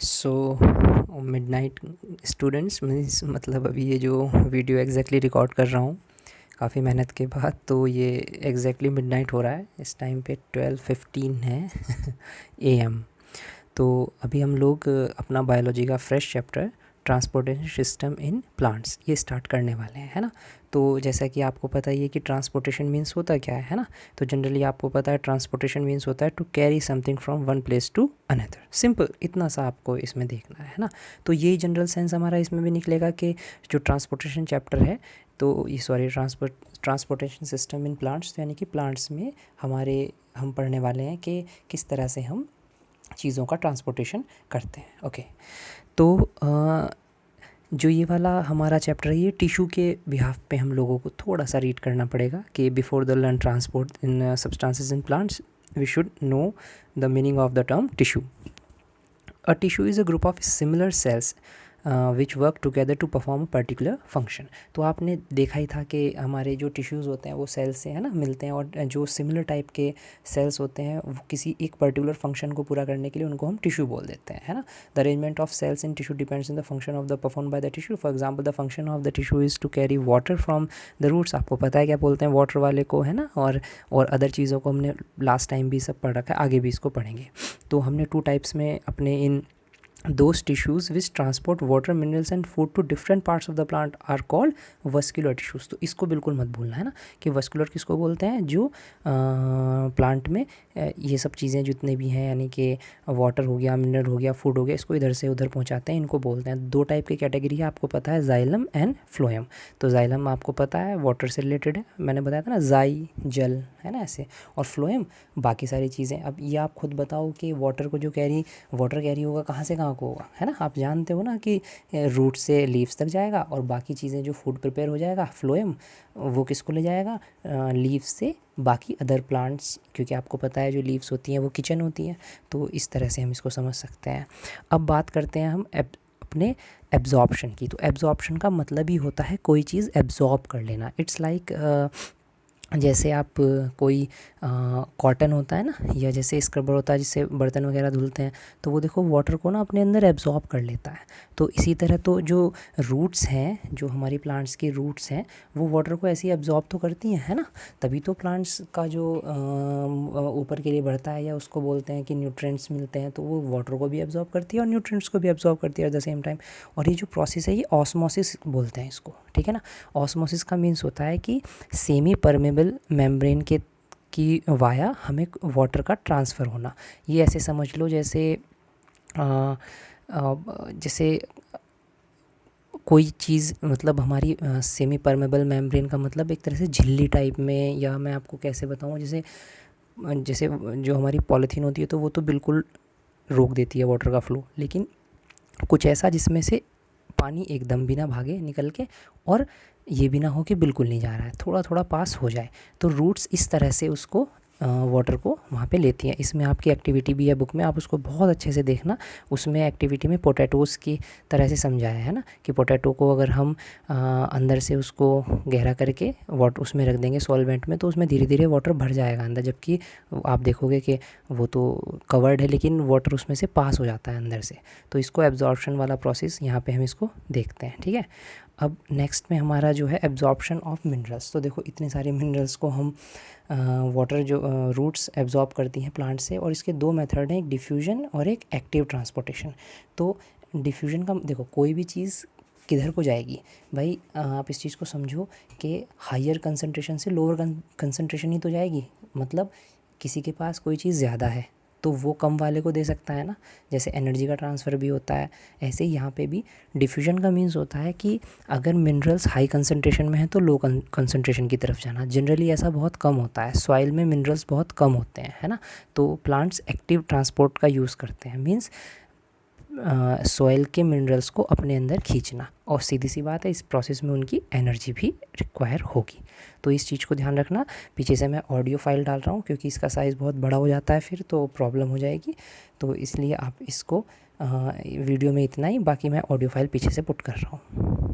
सो midnight students means मतलब अभी ये जो वीडियो एग्जैक्टली रिकॉर्ड कर रहा हूँ काफ़ी मेहनत के बाद, तो ये एग्जैक्टली मिडनाइट हो रहा है। इस टाइम पे 12:15 है AM। तो अभी हम लोग अपना बायोलॉजी का fresh chapter transportation system in plants ये स्टार्ट करने वाले हैं, है ना। तो जैसा कि आपको पता ही है कि ट्रांसपोर्टेशन मीन्स होता क्या है ना। तो जनरली आपको पता है ट्रांसपोर्टेशन मीन्स होता है to carry something from one place to another. Simple इतना सा आपको इसमें देखना है ना। तो यही जनरल सेंस हमारा इसमें भी निकलेगा कि जो ट्रांसपोर्टेशन चैप्टर है, तो ये sorry transportation system in plants, तो यानी कि प्लांट्स में हम पढ़ने वाले हैं कि किस तरह से हम चीज़ों का ट्रांसपोर्टेशन करते हैं। ओके, तो जो ये वाला हमारा चैप्टर है ये टिश्यू के बिहाफ पे हम लोगों को थोड़ा सा रीड करना पड़ेगा कि before the learn transport in substances in plants we should know the meaning of the term tissue. A tissue is a group of similar cells which work together to perform a particular function. तो आपने देखा ही था कि हमारे जो tissues होते हैं वो सेल्स से है ना मिलते हैं, और जो सिमिलर टाइप के सेल्स होते हैं वो किसी एक पर्टिकुलर फंक्शन को पूरा करने के लिए उनको हम टिश्यू बोल देते हैं, है ना। The arrangement of cells in tissue depends in the function of the perform by the tissue. For example the function of the tissue is to carry water from the roots. आपको पता है क्या बोलते हैं वाटर वाले को, है ना। और अदर चीज़ों को हमने लास्ट टाइम भी सब पढ़ रखा है, आगे भी इसको पढ़ेंगे। तो हमने 2 टाइप्स में अपने इन those tissues which transport water, minerals and food to different parts of the plant are called vascular tissues। तो इसको बिल्कुल मत भूलना है ना कि vascular किसको बोलते हैं, जो प्लांट में ये सब चीज़ें जितने भी हैं, यानी कि वाटर हो गया, मिनरल हो गया, फूड हो गया, इसको इधर से उधर पहुंचाते हैं, इनको बोलते हैं। 2 टाइप की कैटेगरी है, आपको पता है जाइलम एंड फ्लोएम। तो जाइलम आपको पता है वाटर से रिलेटेड है, मैंने बताया था ना, जाई जल है ना ऐसे, और फ्लोएम बाकी सारी चीज़ें। अब ये आप खुद बताओ कि वाटर को जो वाटर कैरी होगा कहाँ से कहाँ को होगा, है ना। आप जानते हो ना कि रूट से लीव्स तक जाएगा, और बाकी चीज़ें जो फूड प्रिपेयर हो जाएगा फ्लोएम, वो किसको ले जाएगा, लीव्स से बाकी अदर प्लांट्स, क्योंकि आपको पता है जो लीव्स होती हैं वो किचन होती हैं। तो इस तरह से हम इसको समझ सकते हैं। अब बात करते हैं हम अपने एब्जॉर्प्शन की। तो एब्जॉर्प्शन का मतलब ही होता है कोई चीज़ एब्जॉर्ब कर लेना। इट्स लाइक जैसे आप कोई कॉटन होता है ना, या जैसे स्क्रबर होता है जिससे बर्तन वगैरह धुलते हैं, तो वो देखो वाटर को ना अपने अंदर एब्जॉर्ब कर लेता है। तो इसी तरह तो जो रूट्स हैं, जो हमारी प्लांट्स की रूट्स हैं, वो वाटर को ऐसे ही एब्जॉर्ब तो करती हैं, है ना। तभी तो प्लांट्स का जो ऊपर के लिए बढ़ता है, या उसको बोलते हैं कि न्यूट्रिएंट्स मिलते हैं, तो वो वाटर को भी एब्जॉर्ब करती है और न्यूट्रिएंट्स को भी एब्जॉर्ब करती है एट द सेम टाइम। और ये जो प्रोसेस है ये ऑस्मोसिस बोलते हैं इसको, ठीक है ना। ऑस्मोसिस का मीन्स होता है कि सेमी परमेबल मेम्ब्रेन की वाया हमें वाटर का ट्रांसफ़र होना। ये ऐसे समझ लो जैसे जैसे कोई चीज़, मतलब हमारी सेमी परमेबल मेम्ब्रेन का मतलब एक तरह से झिल्ली टाइप में, या मैं आपको कैसे बताऊँ, जैसे जैसे जो हमारी पॉलीथीन होती है तो वो तो बिल्कुल रोक देती है वाटर का फ्लो, लेकिन कुछ ऐसा जिसमें से पानी एकदम भी ना भागे निकल के, और ये भी ना हो कि बिल्कुल नहीं जा रहा है, थोड़ा थोड़ा पास हो जाए। तो रूट्स इस तरह से उसको वाटर को वहाँ पे लेती हैं। इसमें आपकी एक्टिविटी भी है बुक में, आप उसको बहुत अच्छे से देखना। उसमें एक्टिविटी में पोटैटोज़ की तरह से समझाया है ना, कि पोटैटो को अगर हम अंदर से उसको गहरा करके वाटर उसमें रख देंगे सॉल्वेंट में, तो उसमें धीरे धीरे वाटर भर जाएगा अंदर, जबकि आप देखोगे कि वो तो कवर्ड है लेकिन वाटर उसमें से पास हो जाता है अंदर से। तो इसको एब्जॉर्प्शन वाला प्रोसेस यहाँ पे हम इसको देखते हैं, ठीक है। अब नेक्स्ट में हमारा जो है एब्जॉर्प्शन ऑफ मिनरल्स। तो देखो इतने सारे मिनरल्स को हम वाटर जो रूट्स एब्जॉर्ब करती हैं प्लांट से, और इसके 2 मेथड हैं, एक डिफ्यूजन और एक एक्टिव ट्रांसपोर्टेशन। तो डिफ्यूजन का देखो, कोई भी चीज़ किधर को जाएगी भाई, आप इस चीज़ को समझो कि हायर कंसंट्रेशन से लोअर कंसंट्रेशन ही तो जाएगी। मतलब किसी के पास कोई चीज़ ज़्यादा है तो वो कम वाले को दे सकता है ना, जैसे एनर्जी का ट्रांसफ़र भी होता है, ऐसे ही यहाँ पे भी डिफ्यूजन का मीन्स होता है कि अगर मिनरल्स हाई कंसंट्रेशन में है तो लो कंसंट्रेशन की तरफ जाना। जनरली ऐसा बहुत कम होता है, सॉइल में मिनरल्स बहुत कम होते हैं, है ना। तो प्लांट्स एक्टिव ट्रांसपोर्ट का यूज़ करते हैं, मीन्स सॉइल के मिनरल्स को अपने अंदर खींचना, और सीधी सी बात है इस प्रोसेस में उनकी एनर्जी भी रिक्वायर होगी। तो इस चीज़ को ध्यान रखना। पीछे से मैं ऑडियो फाइल डाल रहा हूँ क्योंकि इसका साइज़ बहुत बड़ा हो जाता है फिर तो प्रॉब्लम हो जाएगी, तो इसलिए आप इसको वीडियो में इतना ही, बाकी मैं ऑडियो फाइल पीछे से पुट कर रहा हूँ।